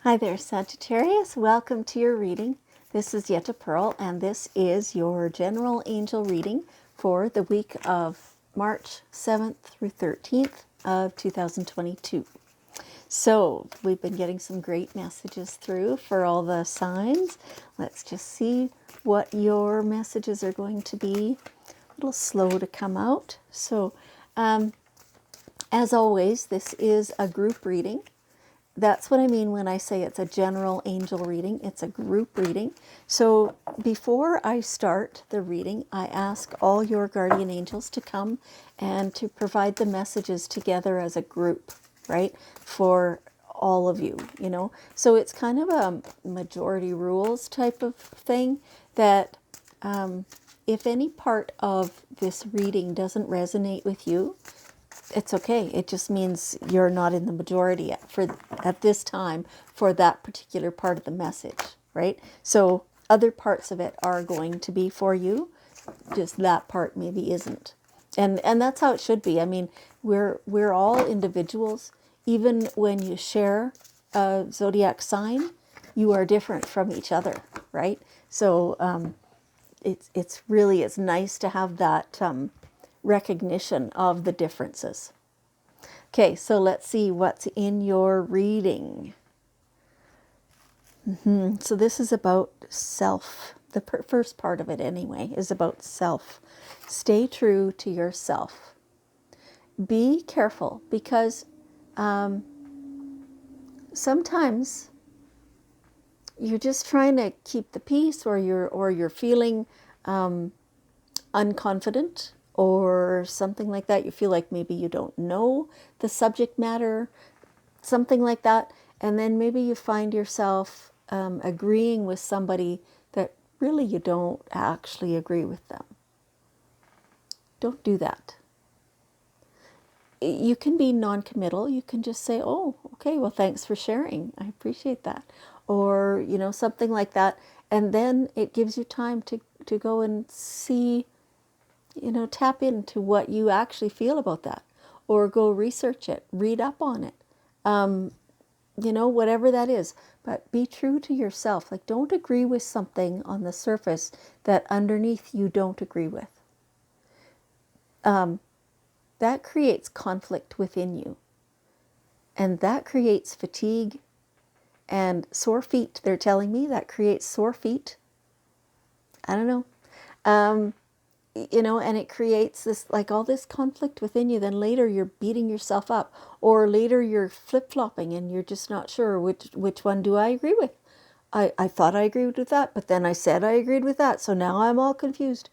Hi there, Sagittarius. Welcome to your reading. This is Yetta Pearl, and this is your general angel reading for the week of March 7th through 13th of 2022. So we've been getting some great messages through for all the signs. Let's just see what your messages are going to be. A little slow to come out. So as always, this is a group reading. That's what I mean when I say it's a general angel reading. It's a group reading. So before I start the reading, I ask all your guardian angels to come and to provide the messages together as a group, right? For all of you, you know. So it's kind of a majority rules type of thing that if any part of this reading doesn't resonate with you, it's okay. It just means you're not in the majority at this time for that particular part of the message, right? So other parts of it are going to be for you, just that part maybe isn't. And that's how it should be. I mean, we're all individuals. Even when you share a zodiac sign, you are different from each other, right? So it's nice to have that recognition of the differences. Okay, so let's see what's in your reading. So this is about self. The first part of it anyway is about self. Stay true to yourself. Be careful because sometimes you're just trying to keep the peace, or you're feeling unconfident or something like that. You feel like maybe you don't know the subject matter, something like that. And then maybe you find yourself agreeing with somebody that really you don't actually agree with them. Don't do that. You can be non-committal. You can just say, oh, okay, well, thanks for sharing. I appreciate that. Or, you know, something like that. And then it gives you time to go and see, you know, tap into what you actually feel about that, or go research it, read up on it, you know, whatever that is. But be true to yourself. Like, don't agree with something on the surface that underneath you don't agree with. That creates conflict within you, and that creates fatigue and sore feet. They're telling me that creates sore feet. I don't know. You know, and it creates this, like, all this conflict within you. Then later you're beating yourself up, or later you're flip-flopping and you're just not sure which one do I agree with. I thought I agreed with that, but then I said I agreed with that, so now I'm all confused,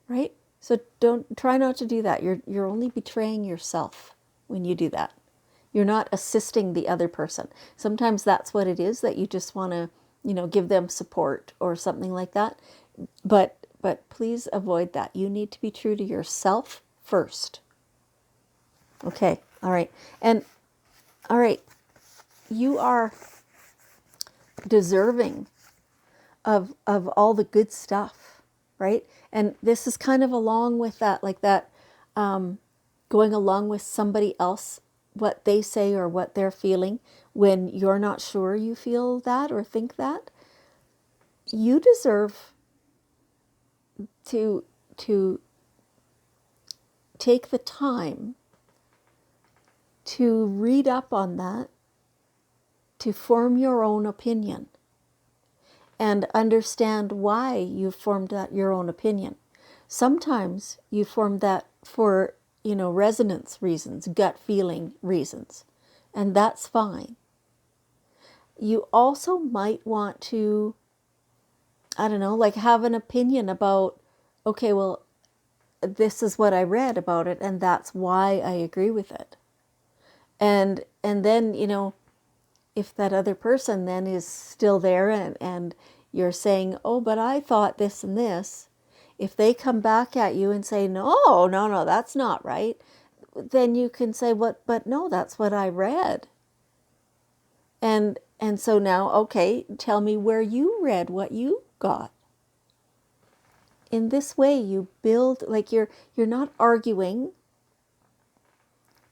right? So don't try not to do that. You're only betraying yourself when you do that. You're not assisting the other person. Sometimes that's what it is, that you just want to, you know, give them support or something like that. But please avoid that. You need to be true to yourself first. Okay. All right. And all right, you are deserving of all the good stuff, right? And this is kind of along with that, like that, going along with somebody else, what they say or what they're feeling when you're not sure you feel that or think that. You deserve to take the time to read up on that, to form your own opinion, and understand why you formed that your own opinion. Sometimes you formed that for, you know, resonance reasons, gut feeling reasons, and that's fine. You also might want to, I don't know, like, have an opinion about, okay, well, this is what I read about it, and that's why I agree with it. And then, you know, if that other person then is still there, and you're saying, oh, but I thought this and this, if they come back at you and say, no, that's not right, then you can say, what? But no, that's what I read. And so now, okay, tell me where you read what you got. In this way, you build, like, you're not arguing,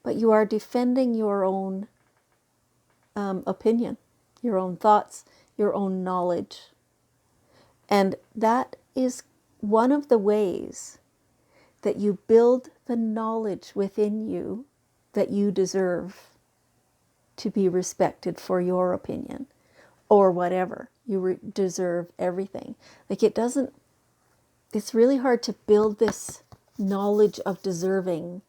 but you are defending your own opinion. your own thoughts, your own knowledge. And that is one of the ways that you build the knowledge within you that you deserve to be respected for your opinion or whatever. You deserve everything. Like it's really hard to build this knowledge of deserving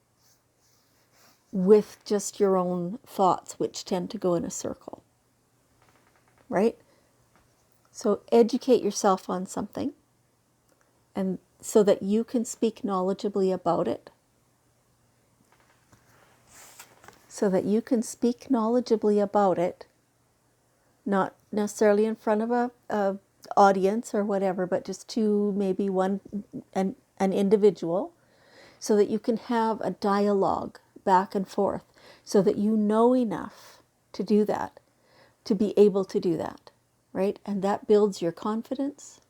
with just your own thoughts, which tend to go in a circle, right? So educate yourself on something, and so that you can speak knowledgeably about it. So that you can speak knowledgeably about it, not necessarily in front of a audience or whatever, but just to maybe an individual, so that you can have a dialogue back and forth, so that you know enough to do that, to be able to do that, right? And that builds your confidence,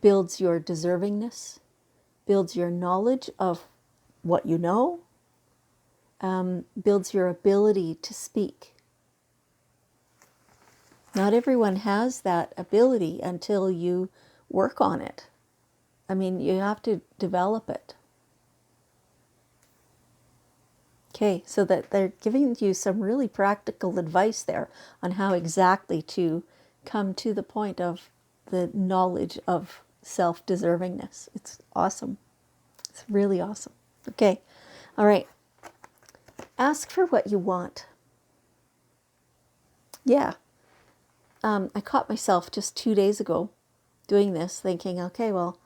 builds your deservingness, builds your knowledge of what you know, builds your ability to speak. Not everyone has that ability until you work on it. I mean, you have to develop it. Okay, so that they're giving you some really practical advice there on how exactly to come to the point of the knowledge of self-deservingness. It's awesome. It's really awesome. Okay, all right. Ask for what you want. Yeah. I caught myself just 2 days ago doing this, thinking, okay, well,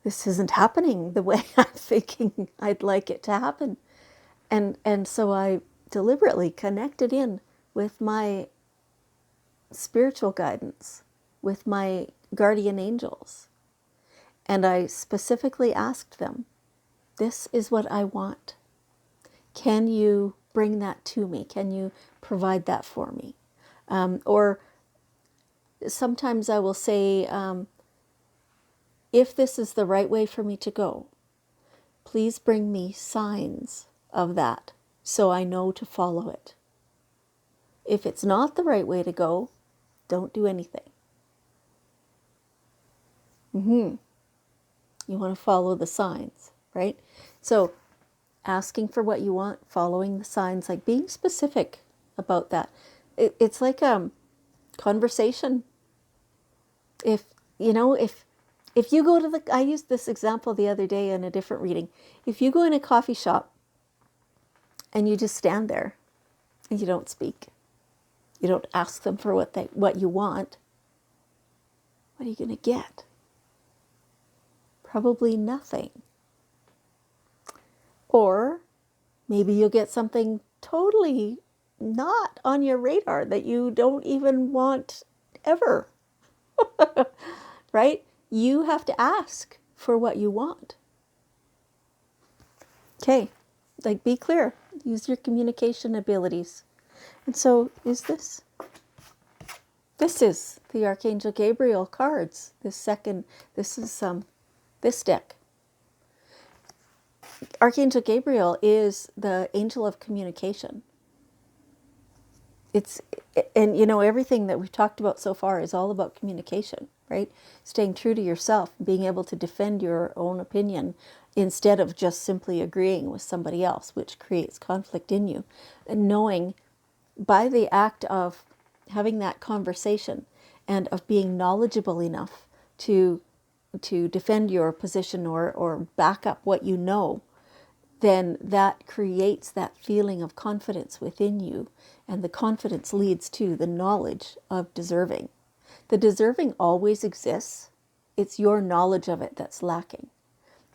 this isn't happening the way I'm thinking I'd like it to happen. And so I deliberately connected in with my spiritual guidance, with my guardian angels. And I specifically asked them, this is what I want. Can you bring that to me? Can you provide that for me? Or sometimes I will say, if this is the right way for me to go, please bring me signs of that so I know to follow it. If it's not the right way to go, don't do anything. You want to follow the signs, right? So asking for what you want, following the signs, like being specific about that. It's like conversation. If if you go to I used this example the other day in a different reading. If you go in a coffee shop and you just stand there and you don't speak, you don't ask them for what you want, what are you going to get? Probably nothing. Or maybe you'll get something totally not on your radar that you don't even want ever. Right? You have to ask for what you want. Okay, like be clear. Use your communication abilities. And so this is the Archangel Gabriel cards. This is this deck. Archangel Gabriel is the angel of communication. And everything that we've talked about so far is all about communication, right? Staying true to yourself, being able to defend your own opinion instead of just simply agreeing with somebody else, which creates conflict in you. And knowing by the act of having that conversation and of being knowledgeable enough to defend your position or back up what you know, then that creates that feeling of confidence within you. And the confidence leads to the knowledge of deserving. The deserving always exists. It's your knowledge of it that's lacking.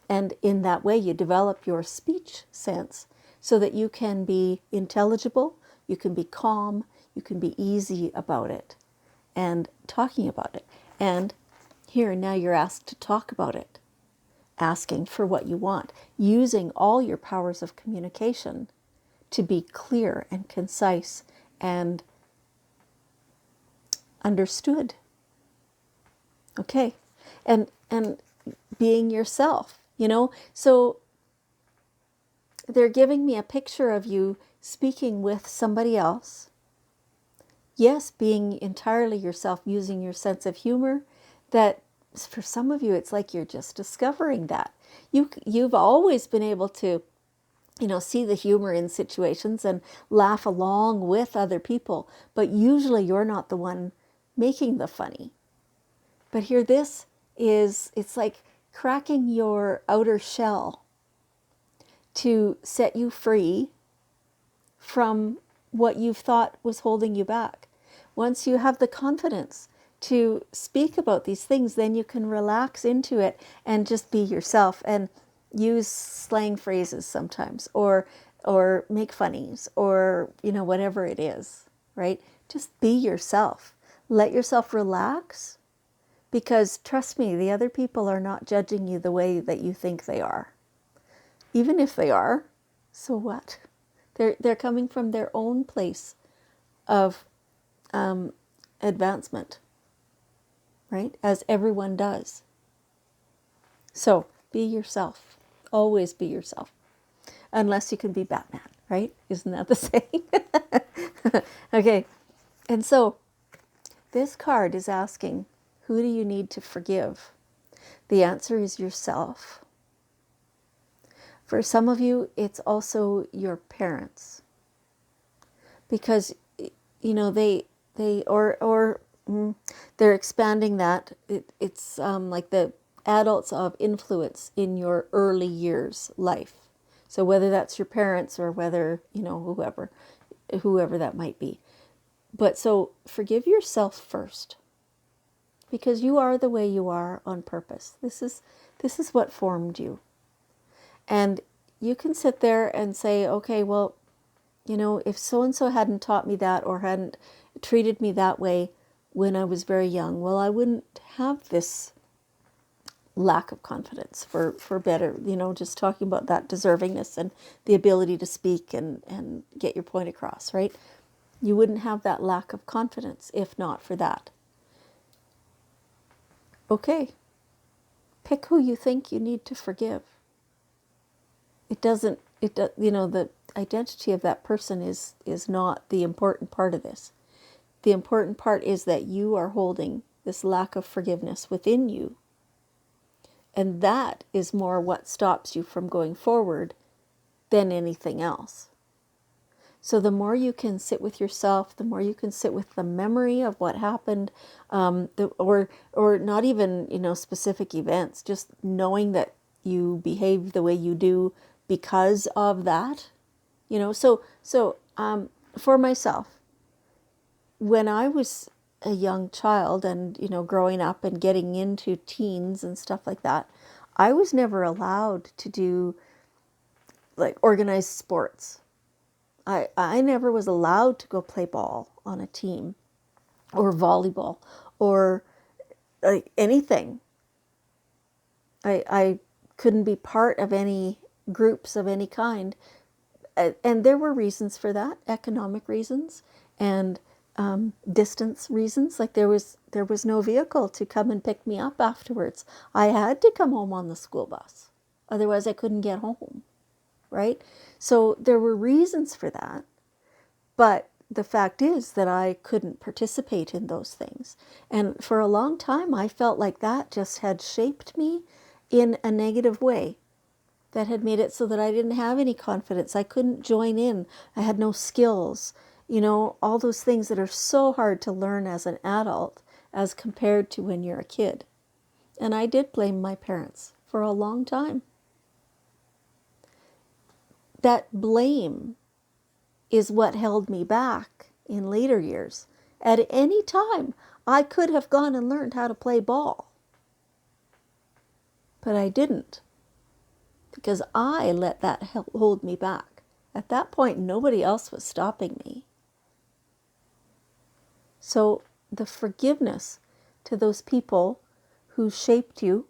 And in that way, you develop your speech sense so that you can be intelligible, you can be calm, you can be easy about it and talking about it. And here, now you're asked to talk about it, asking for what you want, using all your powers of communication to be clear and concise and understood. Okay. And being yourself, So they're giving me a picture of you speaking with somebody else yes, being entirely yourself, using your sense of humor, that for some of you, it's like you're just discovering that. You've always been able to, see the humor in situations and laugh along with other people, but usually you're not the one making the funny. But here, it's like cracking your outer shell to set you free from what you've thought was holding you back. Once you have the confidence to speak about these things, then you can relax into it and just be yourself and use slang phrases sometimes, or make funnies, or whatever it is, right? Just be yourself. Let yourself relax, because trust me, the other people are not judging you the way that you think they are. Even if they are, so what? They're coming from their own place of advancement, right? As everyone does. So be yourself. Always be yourself. Unless you can be Batman, right? Isn't that the saying? Okay. And so this card is asking, who do you need to forgive? The answer is yourself. For some of you, it's also your parents. Because, they're expanding that. It's like the adults of influence in your early years life. So whether that's your parents or whether, whoever that might be. But so forgive yourself first, because you are the way you are on purpose. This is what formed you. And you can sit there and say, okay, well, if so-and-so hadn't taught me that, or hadn't treated me that way when I was very young, well, I wouldn't have this lack of confidence, for better, just talking about that deservingness and the ability to speak and get your point across, right? You wouldn't have that lack of confidence if not for that. Okay, pick who you think you need to forgive. The identity of that person is not the important part of this. The important part is that you are holding this lack of forgiveness within you. And that is more what stops you from going forward than anything else. So the more you can sit with yourself, the more you can sit with the memory of what happened, or not even specific events, just knowing that you behave the way you do because of that. For myself, when I was a young child and growing up and getting into teens and stuff like that, I was never allowed to do like organized sports. I never was allowed to go play ball on a team, or volleyball, or like anything. I couldn't be part of any groups of any kind. And there were reasons for that, economic reasons and distance reasons. Like there was no vehicle to come and pick me up afterwards. I had to come home on the school bus. Otherwise I couldn't get home, right? So there were reasons for that. But the fact is that I couldn't participate in those things. And for a long time, I felt like that just had shaped me in a negative way. That had made it so that I didn't have any confidence. I couldn't join in. I had no skills. All those things that are so hard to learn as an adult as compared to when you're a kid. And I did blame my parents for a long time. That blame is what held me back in later years. At any time, I could have gone and learned how to play ball. But I didn't, because I let that hold me back. At that point, nobody else was stopping me. So the forgiveness to those people who shaped you,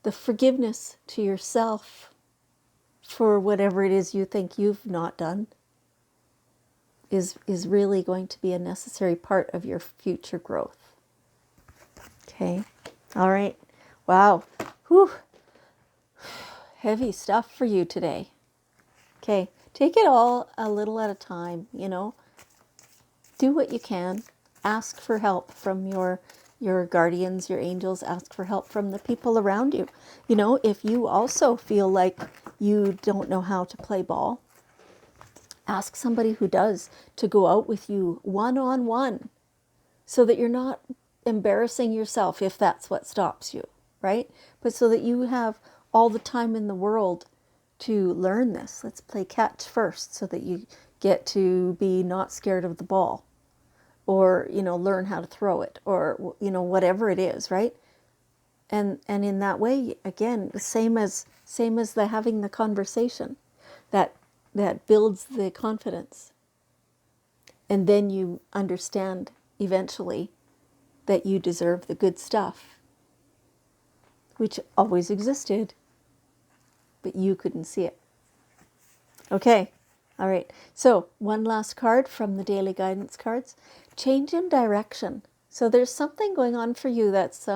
the forgiveness to yourself for whatever it is you think you've not done, is really going to be a necessary part of your future growth. Okay. All right. Wow. Whew. Heavy stuff for you today. Okay. Take it all a little at a time, do what you can. Ask for help from your guardians, your angels. Ask for help from the people around you. You know, if you also feel like you don't know how to play ball, ask somebody who does to go out with you one-on-one, so that you're not embarrassing yourself if that's what stops you, right? But so that you have all the time in the world to learn this. Let's play catch first so that you get to be not scared of the ball, or, you know, learn how to throw it, or, you know, whatever it is, right? And in that way, again, same as the having the conversation, that builds the confidence. And then you understand eventually that you deserve the good stuff, which always existed, but you couldn't see it. Okay, all right. So one last card from the daily guidance cards: change in direction. So there's something going on for you that's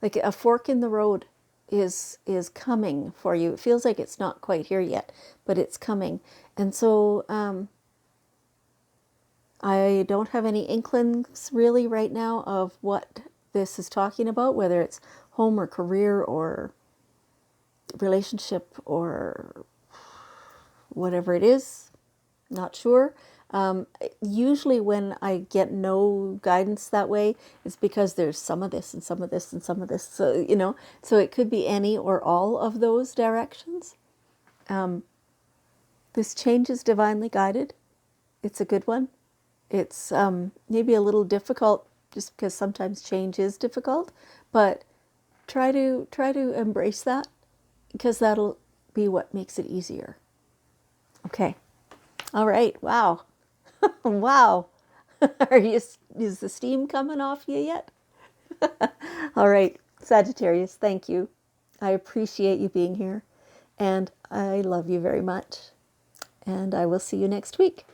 like a fork in the road is coming for you. It feels like it's not quite here yet, but it's coming. And so I don't have any inklings really right now of what this is talking about, whether it's home or career or relationship or whatever it is. Not sure. Usually when I get no guidance that way, it's because there's some of this and some of this and some of this. So, you know, so it could be any or all of those directions. This change is divinely guided. It's a good one. It's maybe a little difficult just because sometimes change is difficult, but try to embrace that, because that'll be what makes it easier. Okay. All right. Wow. Wow. Is the steam coming off you yet? All right, Sagittarius, thank you. I appreciate you being here, and I love you very much. And I will see you next week.